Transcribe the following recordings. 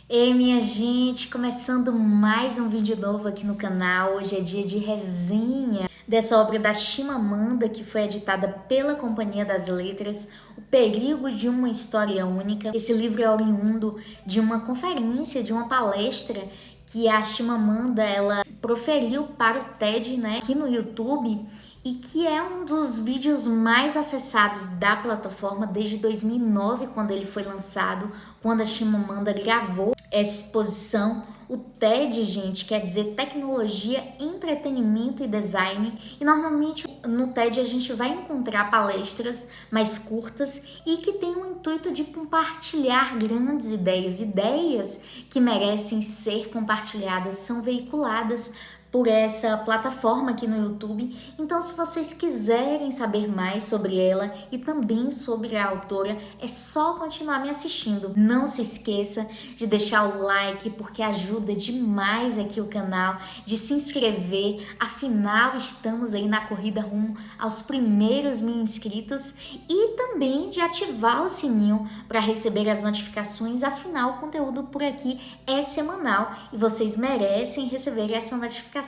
Ei, minha gente, começando mais um vídeo novo aqui no canal. Hoje é dia de resenha dessa obra da Chimamanda, que foi editada pela Companhia das Letras, O Perigo de uma História Única. Esse livro é oriundo de uma conferência, de uma palestra que a Chimamanda ela proferiu para o TED, aqui no YouTube, e que é um dos vídeos mais acessados da plataforma desde 2009, quando ele foi lançado, quando a Chimamanda gravou essa exposição. O TED, gente, quer dizer Tecnologia, Entretenimento e Design, e normalmente no TED a gente vai encontrar palestras mais curtas e que tem o intuito de compartilhar grandes ideias que merecem ser compartilhadas, são veiculadas por essa plataforma aqui no YouTube. Então, se vocês quiserem saber mais sobre ela e também sobre a autora, é só continuar me assistindo. Não se esqueça de deixar o like, porque ajuda demais aqui o canal, de se inscrever, afinal estamos aí na corrida rumo aos primeiros 1000 inscritos, e também de ativar o sininho para receber as notificações, afinal o conteúdo por aqui é semanal e vocês merecem receber essa notificação.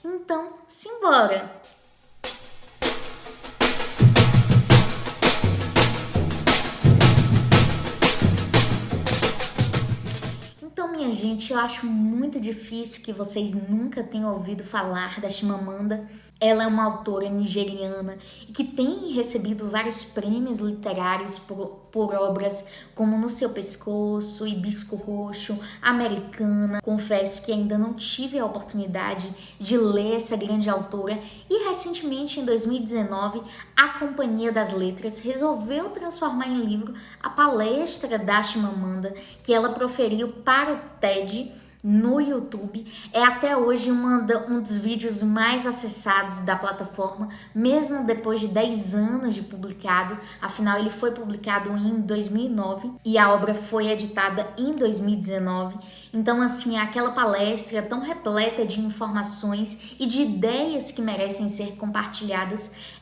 Então, simbora! Então, minha gente, eu acho muito difícil que vocês nunca tenham ouvido falar da Chimamanda. Ela é uma autora nigeriana e que tem recebido vários prêmios literários por obras como No Seu Pescoço, Hibisco Roxo, Americana. Confesso que ainda não tive a oportunidade de ler essa grande autora, e recentemente, em 2019, a Companhia das Letras resolveu transformar em livro a palestra da Chimamanda, que ela proferiu para o TED no YouTube. É até hoje um dos vídeos mais acessados da plataforma, mesmo depois de 10 anos de publicado. Afinal, ele foi publicado em 2009 e a obra foi editada em 2019. Então, assim, aquela palestra tão repleta de informações e de ideias que merecem ser compartilhadas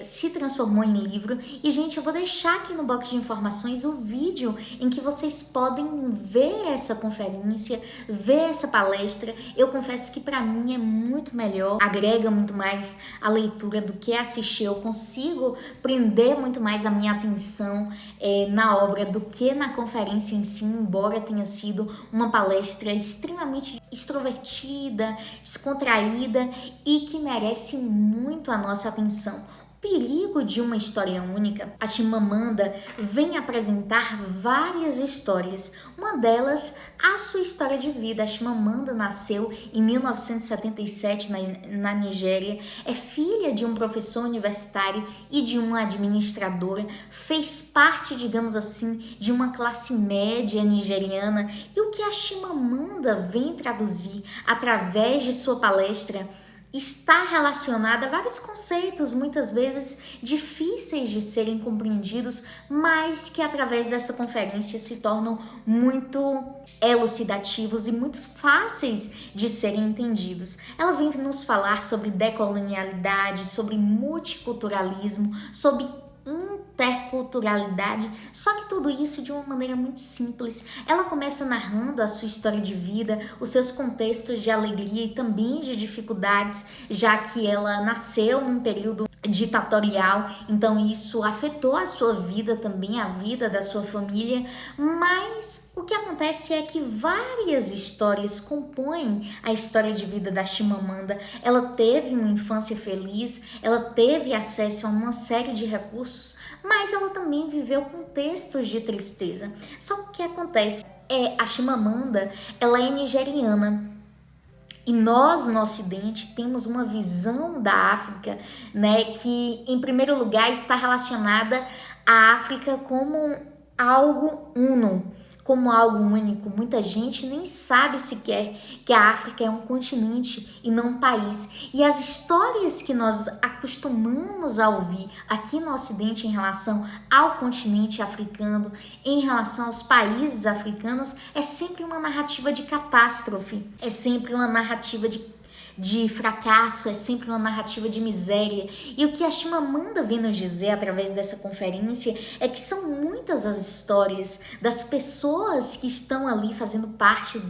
se transformou em livro. E, gente, eu vou deixar aqui no box de informações o vídeo em que vocês podem ver essa conferência, ver essa palestra. Eu confesso que para mim é muito melhor, agrega muito mais a leitura do que assistir. Eu consigo prender muito mais a minha atenção na obra do que na conferência em si, embora tenha sido uma palestra extremamente extrovertida, descontraída e que merece muito a nossa atenção. Perigo de uma História Única, a Chimamanda vem apresentar várias histórias. Uma delas, a sua história de vida. A Chimamanda nasceu em 1977 na Nigéria, é filha de um professor universitário e de uma administradora, fez parte, digamos assim, de uma classe média nigeriana. E o que a Chimamanda vem traduzir através de sua palestra está relacionada a vários conceitos, muitas vezes difíceis de serem compreendidos, mas que através dessa conferência se tornam muito elucidativos e muito fáceis de serem entendidos. Ela vem nos falar sobre decolonialidade, sobre multiculturalismo, sobre interculturalidade, só que tudo isso de uma maneira muito simples. Ela começa narrando a sua história de vida, os seus contextos de alegria e também de dificuldades, já que ela nasceu num período ditatorial, então isso afetou a sua vida também, a vida da sua família. Mas o que acontece é que várias histórias compõem a história de vida da Chimamanda. Ela teve uma infância feliz, ela teve acesso a uma série de recursos, mas ela também viveu contextos de tristeza. Só que o que acontece a Chimamanda, ela é nigeriana. E nós, no Ocidente, temos uma visão da África, que, em primeiro lugar, está relacionada à África como algo uno, como algo único. Muita gente nem sabe sequer que a África é um continente e não um país. E as histórias que nós acostumamos a ouvir aqui no Ocidente em relação ao continente africano, em relação aos países africanos, é sempre uma narrativa de catástrofe, é sempre uma narrativa de de fracasso, é sempre uma narrativa de miséria. E o que a Chimamanda vem nos dizer através dessa conferência é que são muitas as histórias das pessoas que estão ali fazendo parte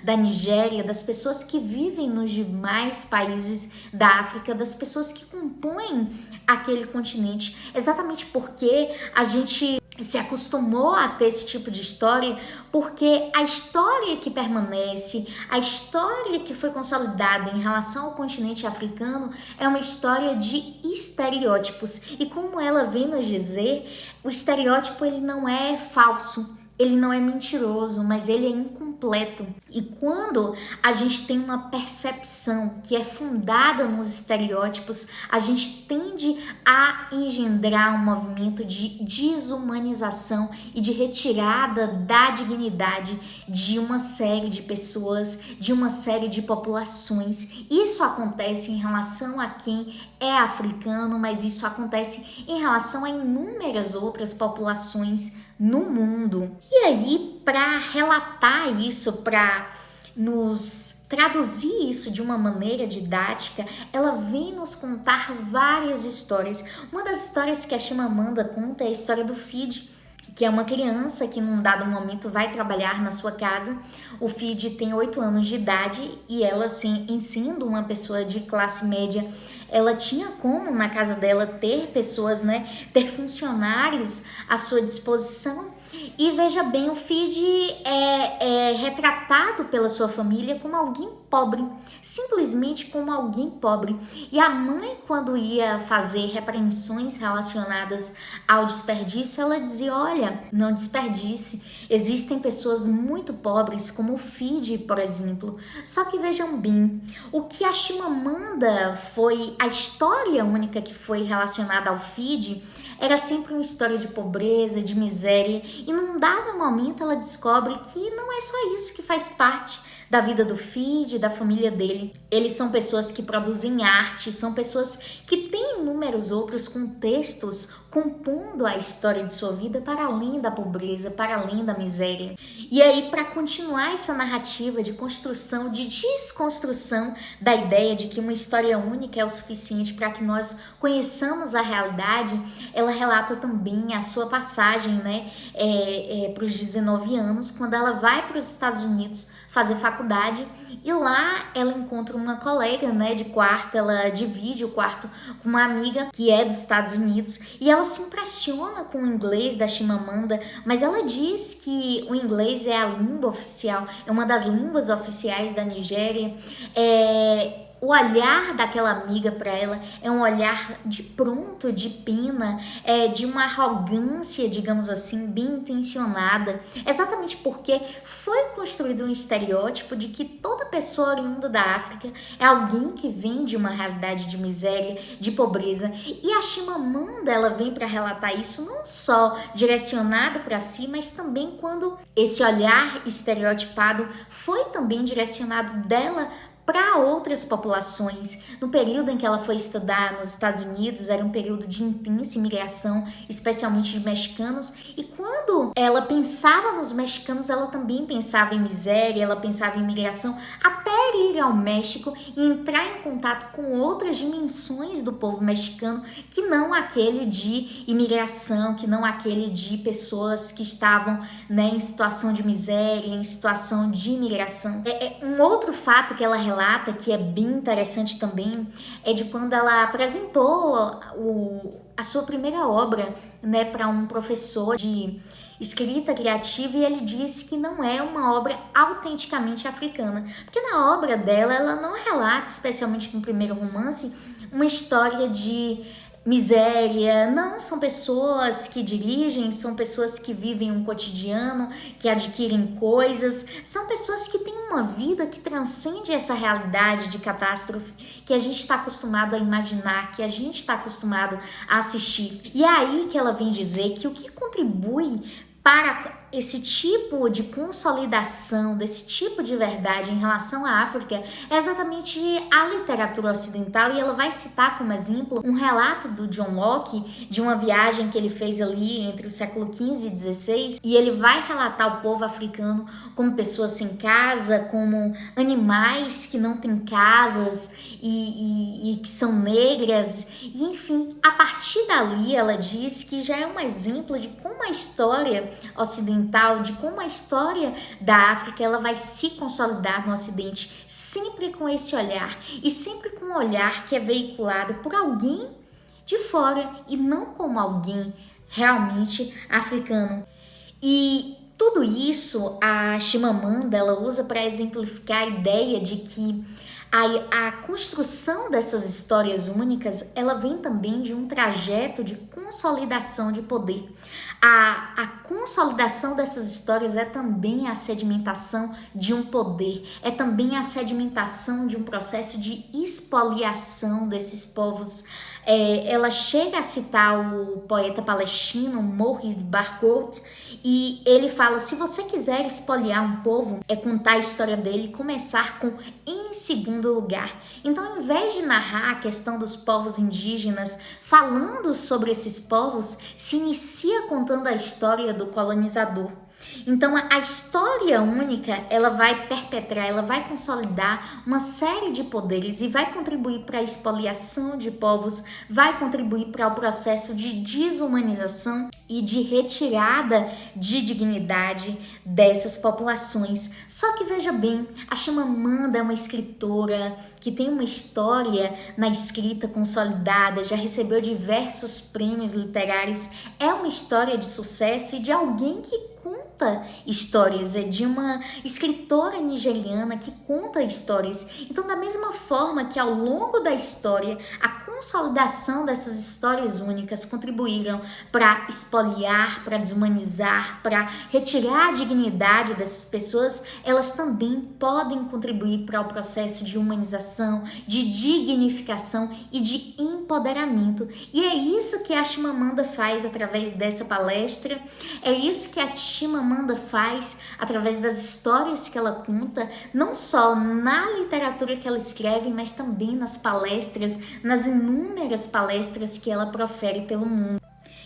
da Nigéria, das pessoas que vivem nos demais países da África, das pessoas que compõem aquele continente, exatamente porque a gente se acostumou a ter esse tipo de história, porque a história que permanece, a história que foi consolidada em relação ao continente africano é uma história de estereótipos. E como ela vem nos dizer, o estereótipo ele não é falso, ele não é mentiroso, mas ele é incompleto. E quando a gente tem uma percepção que é fundada nos estereótipos, a gente tende a engendrar um movimento de desumanização e de retirada da dignidade de uma série de pessoas, de uma série de populações. Isso acontece em relação a quem é africano, mas isso acontece em relação a inúmeras outras populações no mundo. E aí, para relatar isso, para nos traduzir isso de uma maneira didática, ela vem nos contar várias histórias. Uma das histórias que a Chimamanda conta é a história do Fid, que é uma criança que num dado momento vai trabalhar na sua casa. O Fid tem 8 anos de idade e ela, assim, sendo uma pessoa de classe média, ela tinha como na casa dela ter pessoas, ter funcionários à sua disposição. E veja bem, o Fid é retratado pela sua família como alguém pobre, simplesmente como alguém pobre. E a mãe, quando ia fazer repreensões relacionadas ao desperdício, ela dizia: olha, não desperdice, existem pessoas muito pobres como o Fid, por exemplo. Só que vejam bem, o que a Chimamanda foi, a história única que foi relacionada ao Fid era sempre uma história de pobreza, de miséria, e num dado momento ela descobre que não é só isso que faz parte da vida do Fid, da família dele. Eles são pessoas que produzem arte, são pessoas que têm inúmeros outros contextos compondo a história de sua vida para além da pobreza, para além da miséria. E aí, para continuar essa narrativa de construção, de desconstrução da ideia de que uma história única é o suficiente para que nós conheçamos a realidade, ela relata também a sua passagem, para os 19 anos, quando ela vai para os Estados Unidos fazer faculdade, e lá ela encontra uma colega, de quarto. Ela divide o quarto com uma amiga que é dos Estados Unidos, e ela se impressiona com o inglês da Chimamanda, mas ela diz que o inglês é a língua oficial, é uma das línguas oficiais da Nigéria. O olhar daquela amiga para ela é um olhar de pronto, de pena, de uma arrogância, digamos assim, bem intencionada, exatamente porque foi construído um estereótipo de que toda pessoa oriunda da África é alguém que vem de uma realidade de miséria, de pobreza. E a Chimamanda, ela vem para relatar isso não só direcionado para si, mas também quando esse olhar estereotipado foi também direcionado dela para outras populações. No período em que ela foi estudar nos Estados Unidos, era um período de intensa imigração, especialmente de mexicanos, e quando ela pensava nos mexicanos, ela também pensava em miséria, ela pensava em imigração, até ir ao México e entrar em contato com outras dimensões do povo mexicano, que não aquele de imigração, que não aquele de pessoas que estavam, em situação de miséria, em situação de imigração. Um outro fato que ela relata, que é bem interessante também, é de quando ela apresentou a sua primeira obra, para um professor de escrita criativa, e ele disse que não é uma obra autenticamente africana, porque na obra dela, ela não relata, especialmente no primeiro romance, uma história de miséria. Não, são pessoas que dirigem, são pessoas que vivem um cotidiano, que adquirem coisas, são pessoas que têm uma vida que transcende essa realidade de catástrofe que a gente está acostumado a imaginar, que a gente está acostumado a assistir. E é aí que ela vem dizer que o que contribui para esse tipo de consolidação, desse tipo de verdade em relação à África é exatamente a literatura ocidental, e ela vai citar como exemplo um relato do John Locke de uma viagem que ele fez ali entre o século XV e XVI, e ele vai relatar o povo africano como pessoas sem casa, como animais que não têm casas e que são negras, e enfim, a partir dali ela diz que já é um exemplo de como a história ocidental, de como a história da África ela vai se consolidar no Ocidente, sempre com esse olhar, e sempre com um olhar que é veiculado por alguém de fora e não como alguém realmente africano. E tudo isso a Chimamanda ela usa para exemplificar a ideia de que a construção dessas histórias únicas, ela vem também de um trajeto de consolidação de poder. A consolidação dessas histórias é também a sedimentação de um poder, é também a sedimentação de um processo de expoliação desses povos. Ela chega a citar o poeta palestino Morris Barghouti, e ele fala: se você quiser expoliar um povo, é contar a história dele e começar com em segundo lugar. Então, ao invés de narrar a questão dos povos indígenas, falando sobre esses povos, se inicia contando a história do colonizador. Então, a história única, ela vai perpetrar, ela vai consolidar uma série de poderes e vai contribuir para a expoliação de povos, vai contribuir para o processo de desumanização e de retirada de dignidade dessas populações. Só que veja bem, a Chimamanda é uma escritora que tem uma história na escrita consolidada, já recebeu diversos prêmios literários, é uma história de sucesso e de alguém que conta histórias, é de uma escritora nigeriana que conta histórias. Então, da mesma forma que ao longo da história, a consolidação dessas histórias únicas contribuíram para expoliar, para desumanizar, para retirar a dignidade dessas pessoas, elas também podem contribuir para o processo de humanização, de dignificação e de empoderamento. E é isso que a Chimamanda faz através dessa palestra, é isso que a Chimamanda faz através das histórias que ela conta, não só na literatura que ela escreve, mas também nas palestras, nas inúmeras palestras que ela profere pelo mundo.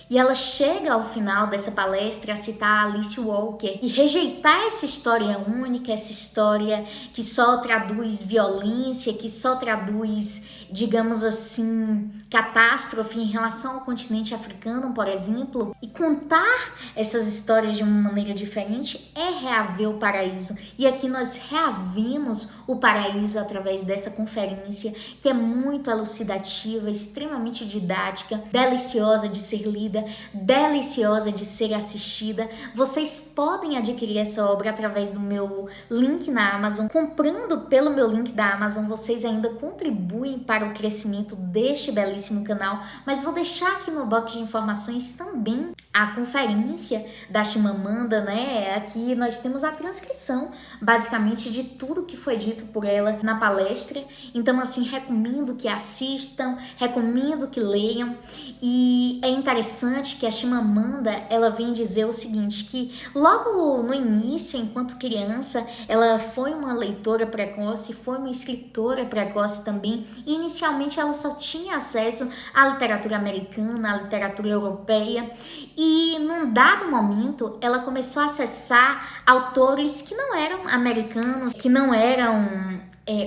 E ela chega ao final dessa palestra a citar Alice Walker e rejeitar essa história única, essa história que só traduz violência, que só traduz, digamos assim, catástrofe em relação ao continente africano, por exemplo, e contar essas histórias de uma maneira diferente é reaver o paraíso. E aqui nós reavemos o paraíso através dessa conferência, que é muito elucidativa, extremamente didática, deliciosa de ser lida, deliciosa de ser assistida. Vocês podem adquirir essa obra através do meu link na Amazon. Comprando pelo meu link da Amazon, vocês ainda contribuem para o crescimento deste belíssimo canal, mas vou deixar aqui no box de informações também a conferência da Chimamanda, né? Aqui nós temos a transcrição, basicamente, de tudo que foi dito por ela na palestra. Então, assim, recomendo que assistam, recomendo que leiam. E é interessante que a Chimamanda, ela vem dizer o seguinte, que logo no início, enquanto criança, ela foi uma leitora precoce, foi uma escritora precoce também, e inicialmente ela só tinha acesso à literatura americana, à literatura europeia, e num dado momento ela começou a acessar autores que não eram americanos, que não eram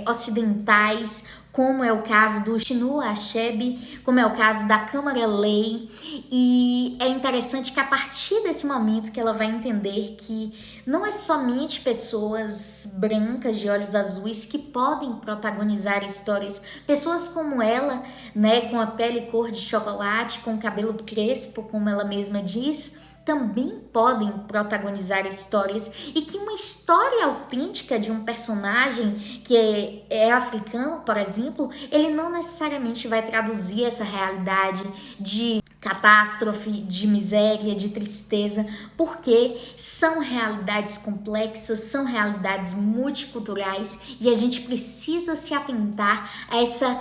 ocidentais, como é o caso do Chinua Achebe, como é o caso da Câmara Lei. E é interessante que a partir desse momento que ela vai entender que não é somente pessoas brancas de olhos azuis que podem protagonizar histórias, pessoas como ela, né, com a pele cor de chocolate, com o cabelo crespo, como ela mesma diz, também podem protagonizar histórias, e que uma história autêntica de um personagem que é africano, por exemplo, ele não necessariamente vai traduzir essa realidade de catástrofe, de miséria, de tristeza, porque são realidades complexas, são realidades multiculturais, e a gente precisa se atentar a essa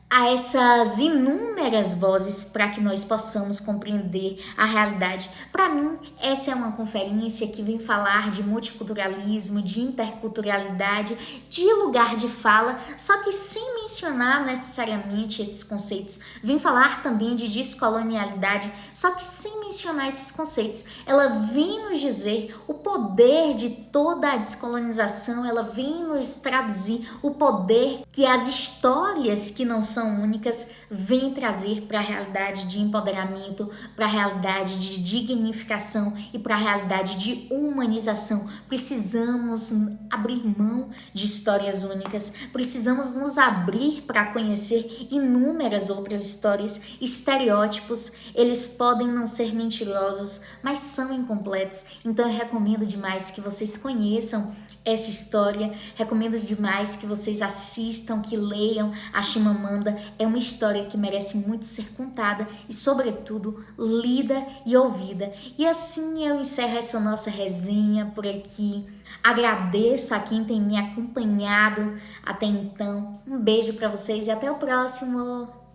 a essas inúmeras vozes para que nós possamos compreender a realidade. Para mim, essa é uma conferência que vem falar de multiculturalismo, de interculturalidade, de lugar de fala, só que sem mencionar necessariamente esses conceitos. Vem falar também de descolonialidade, só que sem mencionar esses conceitos. Ela vem nos dizer o poder de toda a descolonização, ela vem nos traduzir o poder que as histórias que não são únicas vêm trazer para a realidade de empoderamento, para a realidade de dignificação e para a realidade de humanização. Precisamos abrir mão de histórias únicas, precisamos nos abrir para conhecer inúmeras outras histórias. Estereótipos, eles podem não ser mentirosos, mas são incompletos. Então eu recomendo demais que vocês conheçam essa história, recomendo demais que vocês assistam, que leiam a Chimamanda. É uma história que merece muito ser contada e, sobretudo, lida e ouvida. E assim eu encerro essa nossa resenha por aqui. Agradeço a quem tem me acompanhado até então. Um beijo para vocês e até o próximo!